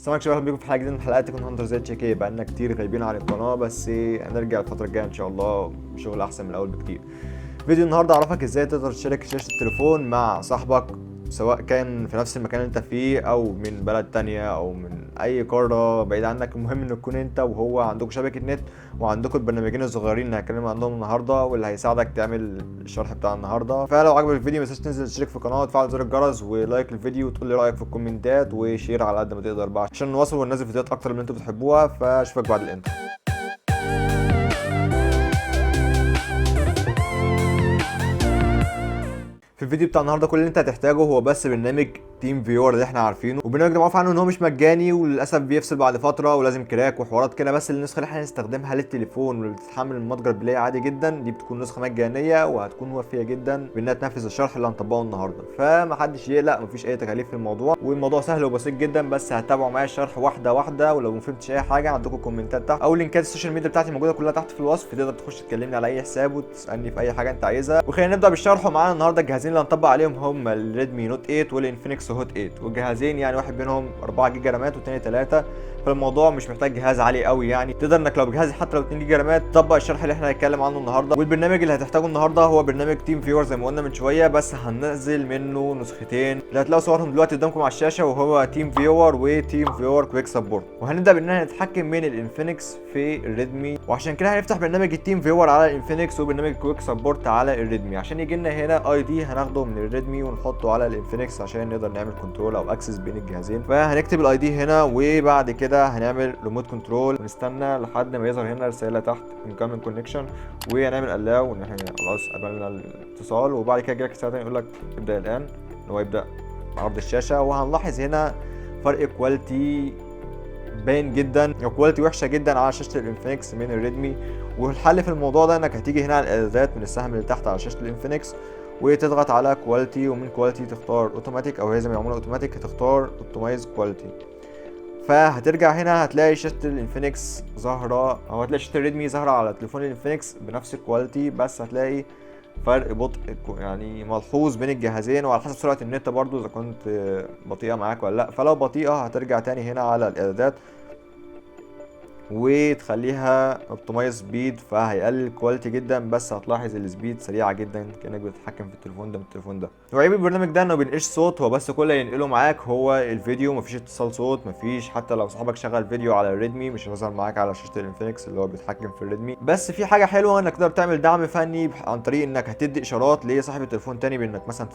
السلام عليكم بيكم في حلقه جديده من حلقات تكون هانتر زي تشيكي. بقالنا كتير غايبين عن القناه، بس هنرجع الفتره الجايه ان شاء الله بشغل احسن من الاول بكتير. فيديو النهارده اعرفك ازاي تقدر تشارك شاشه التليفون مع صاحبك، سواء كان في نفس المكان اللي انت فيه او من بلد تانية او من اي قاره بعيد عنك. المهم ان تكون انت وهو عندكم شبكه نت وعندكم البرنامجين الصغيرين اللي هنتكلم عنهم النهارده واللي هيساعدك تعمل الشرح بتاع النهارده. فلو عجبك الفيديو ما تنساش تنزل تشترك في القناه وتفعل زر الجرس ولايك للفيديو وتقول لي رايك في الكومنتات وشير على قد ما تقدر بقى عشان نوصل وننزل فيديوهات اكتر من اللي انتوا بتحبوها. فاشوفك بعد الانترو. في الفيديو بتاع النهارده كل اللي انت هتحتاجه هو بس برنامج تيم فيور اللي احنا عارفينه، والبرنامج ده معروف عنه ان هو مش مجاني وللاسف بيفصل بعد فتره ولازم كراك وحوارات كده. بس النسخه اللي احنا هنستخدمها للتليفون واللي بتتحمل من متجر بلاي عادي جدا دي بتكون نسخه مجانيه وهتكون وافيه جدا بانها تنفذ الشرح اللي هنطبقه النهارده. فمحدش يقلق، مفيش اي تكاليف في الموضوع والموضوع سهل وبسيط جدا. بس هتتابعوا معايا الشرح واحده واحده، ولو ما فهمتش اي حاجه عندكم كومنتات تحت او لينكات السوشيال ميديا بتاعتي موجوده كلها تحت في الوصف، تقدر تخش تكلمني على اي حساب وتسالني في اي حاجه انت عايزها. وخلينا نبدا بالشرح. ومعانا النهارده الجهازين اللي هنطبق عليهم هم الريدمي نوت 8 والانفينكس هوت 8، والجهازين يعني واحد بينهم 4 جيجا رامات والتاني 3، فالموضوع مش محتاج جهاز عالي قوي يعني. تقدر انك لو بجهاز حتى لو 2 جيجا رامات تطبق الشرح اللي احنا هنتكلم عنه النهارده. والبرنامج اللي هتحتاجه النهارده هو برنامج تيم فيور زي ما قلنا من شويه، بس هننزل منه نسختين اللي هتلاقوا صورهم دلوقتي قدامكم على الشاشه، وهو تيم فيور وتيم فيور كويك سبورت. وهنبدا باننا نتحكم من الانفينكس في الريدمي، وعشان كده هنفتح برنامج التيم فيور على الانفينكس وبرنامج كويك سبورت على الريدمي. عشان يجي لنا هنا اي دي هناخده من الريدمي ونحطه على الانفينكس عشان نقدر نعمل كنترول او اكسس بين الجهازين. فهنكتب الاي دي هنا وبعد كده هنعمل ريموت كنترول ونستنى لحد ما يظهر هنا رساله تحت incoming connection وهنعمل allow ان احنا خلاص قبلنا الاتصال. وبعد كده يجيلك رساله يقول لك ابدا الان، ان هو يبدا عرض الشاشه. وهنلاحظ هنا فرق كواليتي باين جدا، كواليتي وحشه جدا على شاشه الانفينكس من الريدمي. والحل في الموضوع ده انك هتيجي هنا على الاعدادات من السهم اللي تحت على شاشه الانفينكس وتضغط على كواليتي، ومن كواليتي تختار اوتوماتيك او هي زي ما معموله اوتوماتيك هتختار اوبتمايز كواليتي. فهترجع هنا هتلاقي شاشه الانفينكس ظاهره او هتلاقي شاشه الريدمي ظاهره على تليفون الانفينكس بنفس الكواليتي، بس هتلاقي فرق بطء يعني ملحوظ بين الجهازين، وعلى حسب سرعه النت برضو اذا كنت بطيئه معاك ولا لا. فلو بطيئه هترجع تاني هنا على الاعدادات وتخليها اوبتمايز سبيد، فهيقلل الكواليتي جدا، بس هتلاحظ السبيد سريعه جدا كانك بتتحكم في التليفون ده من التليفون ده. وعيب البرنامج ده انه ما بينقلش صوت، هو بس كل اللي ينقله معاك هو الفيديو، مفيش اتصال صوت، مفيش حتى لو صاحبك شغل فيديو على الريدمي مش هيظهر معاك على شاشه الانفينكس اللي هو بيتحكم في الريدمي. بس في حاجه حلوه انك تقدر تعمل دعم فني عن طريق انك هتدي اشارات لصاحب التليفون تاني بانك مثلا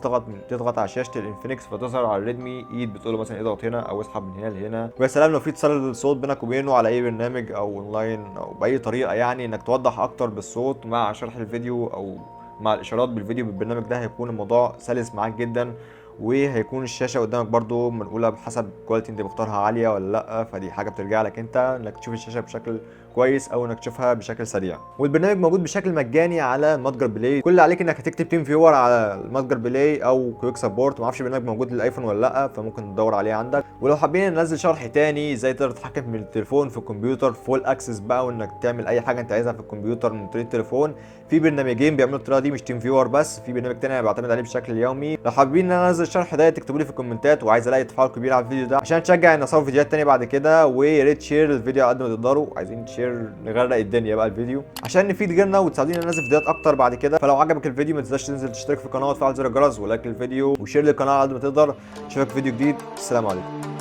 تضغط على شاشه الانفينكس فتظهر على الريدمي ايد بتقول له مثلا اضغط هنا او اسحب من هنا لهنا. ويا سلام لو في اتصال صوت بينك وبينه على اي برنامج او اونلاين او باي طريقه، يعني انك توضح اكتر بالصوت مع شرح الفيديو او مع الاشارات بالفيديو بالبرنامج ده، هيكون الموضوع سلس معاك جدا. وهيكون الشاشه قدامك برضو منقوله بحسب الكواليتي انت مختارها عاليه ولا لا، فدي حاجه بترجع لك انت انك تشوف الشاشه بشكل كويس او انك تشوفها بشكل سريع. والبرنامج موجود بشكل مجاني على متجر بلاي، كل اللي عليك انك هتكتب تيم فيور على المتجر بلاي او كويك سبورت. ما اعرفش البرنامج موجود للايفون ولا لا، فممكن تدور عليه عندك. ولو حابين ننزل شرح تاني ازاي تقدر تتحكم من التليفون في الكمبيوتر فول اكسس بقى، وانك تعمل اي حاجه انت عايزها في الكمبيوتر من طريق التليفون، في برنامجين بيعملوا الطريقه دي مش تيم فيور بس، في برنامج تاني انا بعتمد عليه بشكل يومي. لو حابين ان انا انزل الشرح ده تكتبوا لي في الكومنتات، وعايز الاقي تفاعل كبير على الفيديو ده عشان تشجع ان اصور فيديوهات تانية بعد كده. ويا ريت شير الفيديو على قد ما تقدروا، عايزين تشير نغرق الدنيا بقى الفيديو عشان نفيد غيرنا وتساعدوني انزل فيديوهات اكتر بعد كده. فلو عجبك الفيديو ما تنساش تنزل تشترك في القناه وتفعل زر الجرس ولايك للفيديو وشير للقناه على قد ما تقدر. اشوفك في فيديو جديد، السلام عليكم.